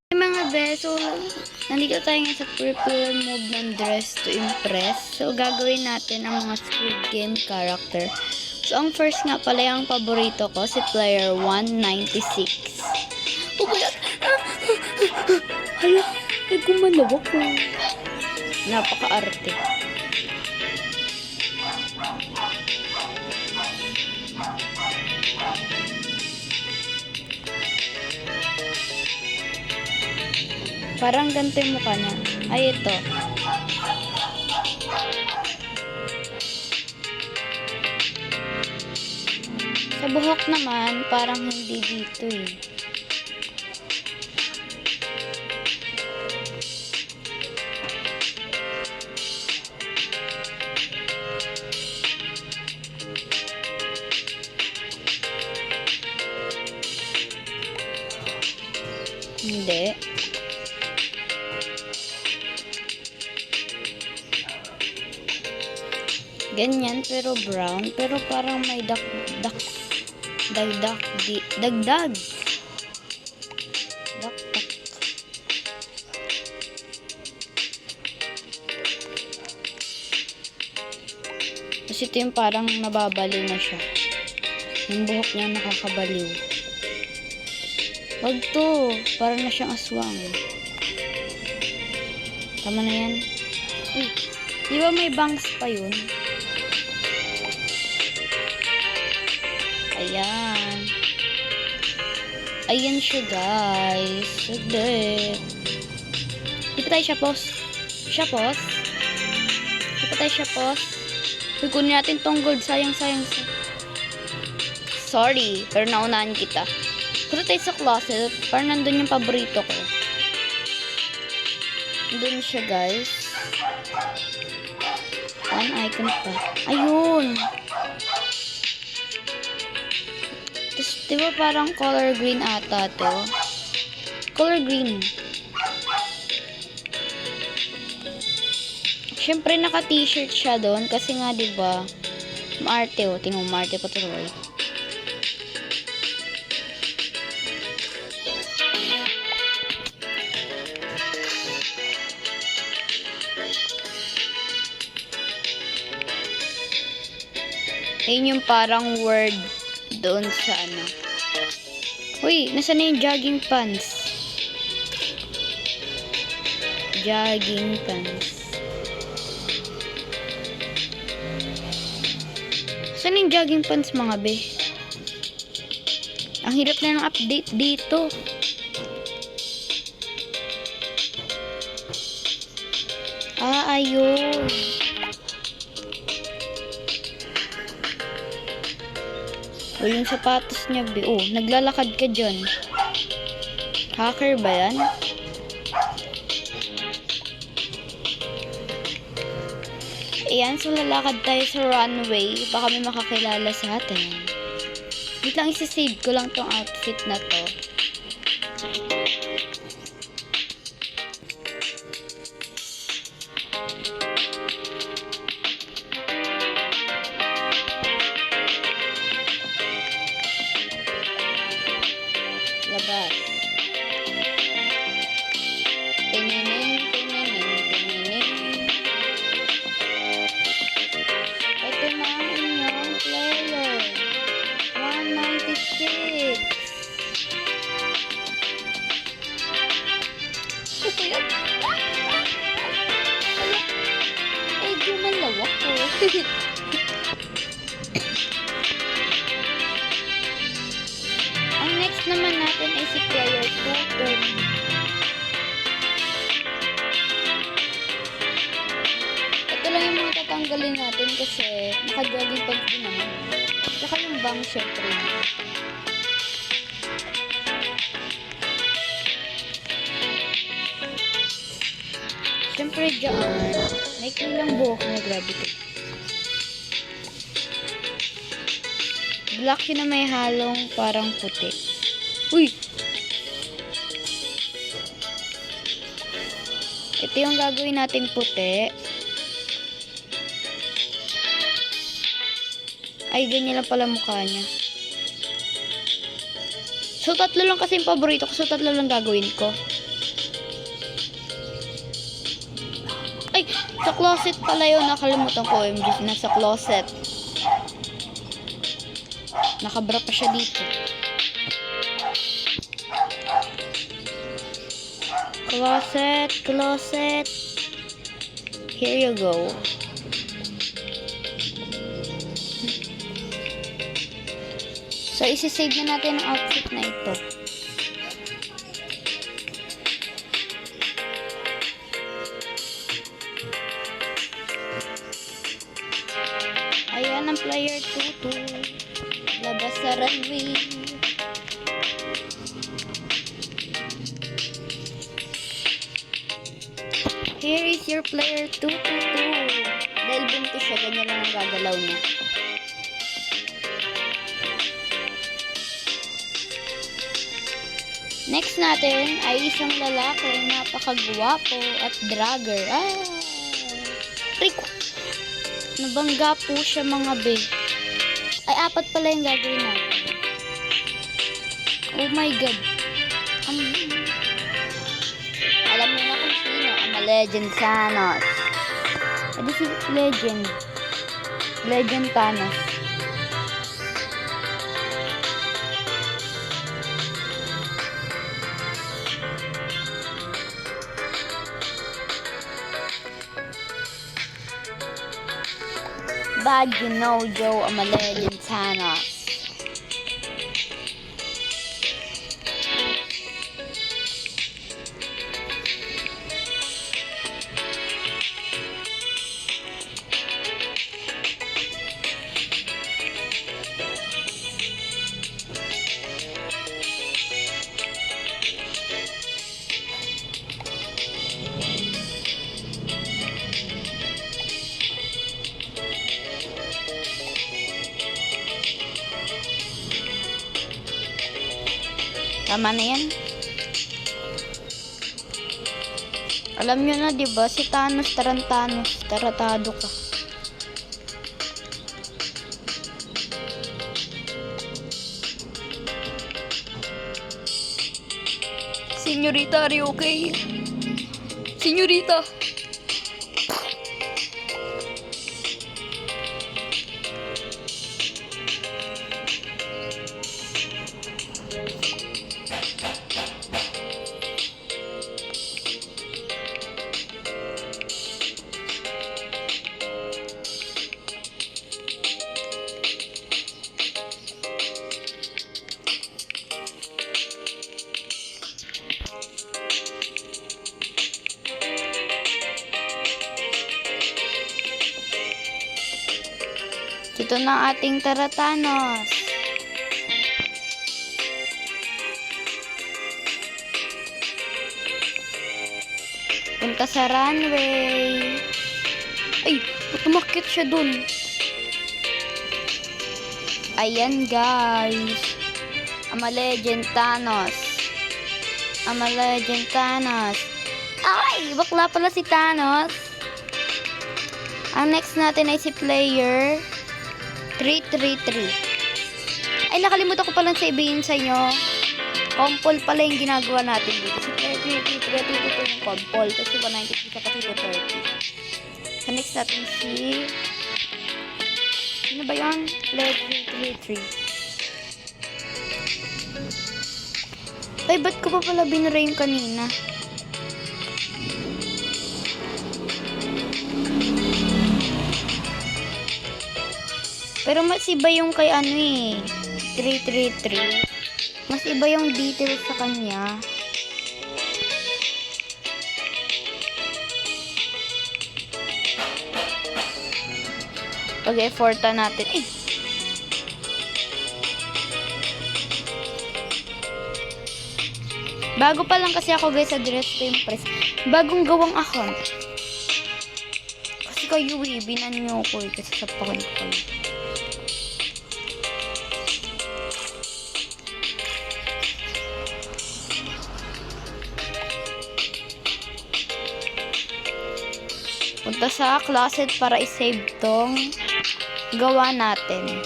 Hey mga beso, nandito tayo nga sa prepare move ng Dress to Impress. So, gagawin natin ang mga Squid Game character. So, ang first nga pala yung paborito ko, si Player 196. Oh my God! Hala, ay gumalaw ako. Napaka-arte. Parang ganito yung mukha niya. Ay, ito. Sa buhok naman, parang hindi dito eh. Hindi. Ganyan, pero brown. Pero parang may dagdag. Dagdag. Kasi ito yung parang nababaliw na siya. Yung buhok niya nakakabaliw. Wag to. Parang na siyang aswang. Tama na yan. Uy, di ba may bangs pa yun? Ayan. Ayan siya, guys. Saglit. Di pa tayo siya post. Uy, kunin natin tong gold. Sayang. Sorry, pero naunahan kita. Punta tayo sa closet. Parang nandun yung paborito ko. Nandun siya, guys. One icon pa. Ayun. Tapos, diba parang color green ata to? Color green. Siyempre, naka-t-shirt siya doon. Kasi nga, diba, maarte oh. Tingnan mo, maarte pa tuloy. Ayun yung parang word doon sa ano. Uy, nasaan na yung jogging pants? Jogging pants. Saan yung jogging pants, mga be? Ang hirap na ng update dito. Ayun. O, yung sapatos niya, be. Oh, naglalakad ka dyan. Hacker ba yan? Ayan, so lalakad tayo sa runway. Baka may makakilala sa atin. Wait lang, isa-save ko lang tong outfit na to. Labas. Tinining. Ito na ang inyong player. 196. Ay, gumalawak ko. Ang next naman natin ay si player 2. Ito lang yung mga tatanggalin natin kasi naka-jogging pants din naman. Saka yung bang syempre. Syempre dyan, may kilang buhok na gravity. Black yun na may halong parang puti. Uy! Ito yung gagawin natin puti. Ay, ganyan lang pala mukha niya. So, tatlo lang kasi yung paborito ko. So, tatlo lang gagawin ko. Ay, sa closet pala yun. Nakalimutan ko. OMG, nasa closet. Nakabra pa siya dito. Closet, closet. Here you go. So, isi-save na natin ang outfit na ito. Ayan ang player 2. Labas sa runway. Here is your player 2. Dahil buntis siya, ganyan lang ang gagalaw niya. Next natin ay isang lalaki, napakagwapo at dragger. Rico! Nabangga po siya mga be. Ay, 4 pala yung gagawin natin. Oh my god. Alam niyo na kung sino. Legend Thanos. Ito si Legend. Legend Thanos. But you know, Joe, I'm a Legend Thanos. Tama na yan. Alam nyo na, diba? Si Thanos, Tarantanos. Taratado ka. Senyorita, are you okay? Senyorita! Ito na ating Taratanos. Punta sa runway. Ay, tumakit siya dun. Ayan guys. I'm a Legend Thanos. I'm a Legend Thanos. Ay, bakla pala si Thanos. Ang next natin ay si player 333. Ay, nakalimutan ko palang sabihin sa inyo. Compol pala yung ginagawa natin dito. Si player 333 yung compol. Tapos si 193 sa pati 230. Sa next natin si... Sino ba yun? Player 333. Ay, ba't ko pa pala binura yung kanina? Pero mas iba yung kay ano eh, 333. Mas iba yung details sa kanya. Pag-effortan natin. Eh! Bago pa lang kasi ako guys sa Dress to Impress. Bagong gawang account. Kasi kayo eh, binan nyo ko eh. Kasi sa pakon ko kayo. Punta sa closet para i-save tong gawa natin.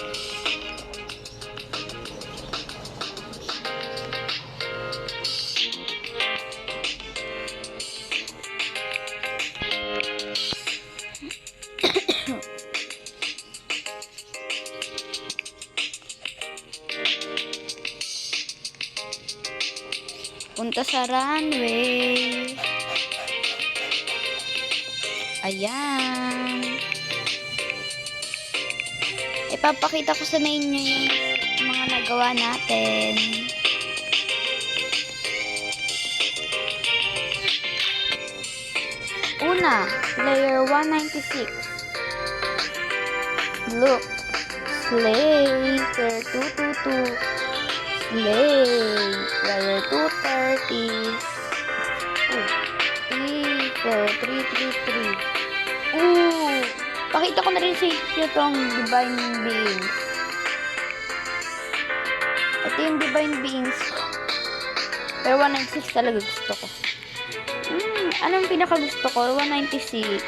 Punta sa runway. Ayan. Ipapakita ko sa inyo yung mga nagawa natin. Una, player 196. Look. Slay. Player 222. Slay. Player 230. Player 333. Pakita ko na rin sa inyo itong Divine Beings. Ito yung Divine Beings. Pero 196 talaga gusto ko. Anong pinaka gusto ko? 196.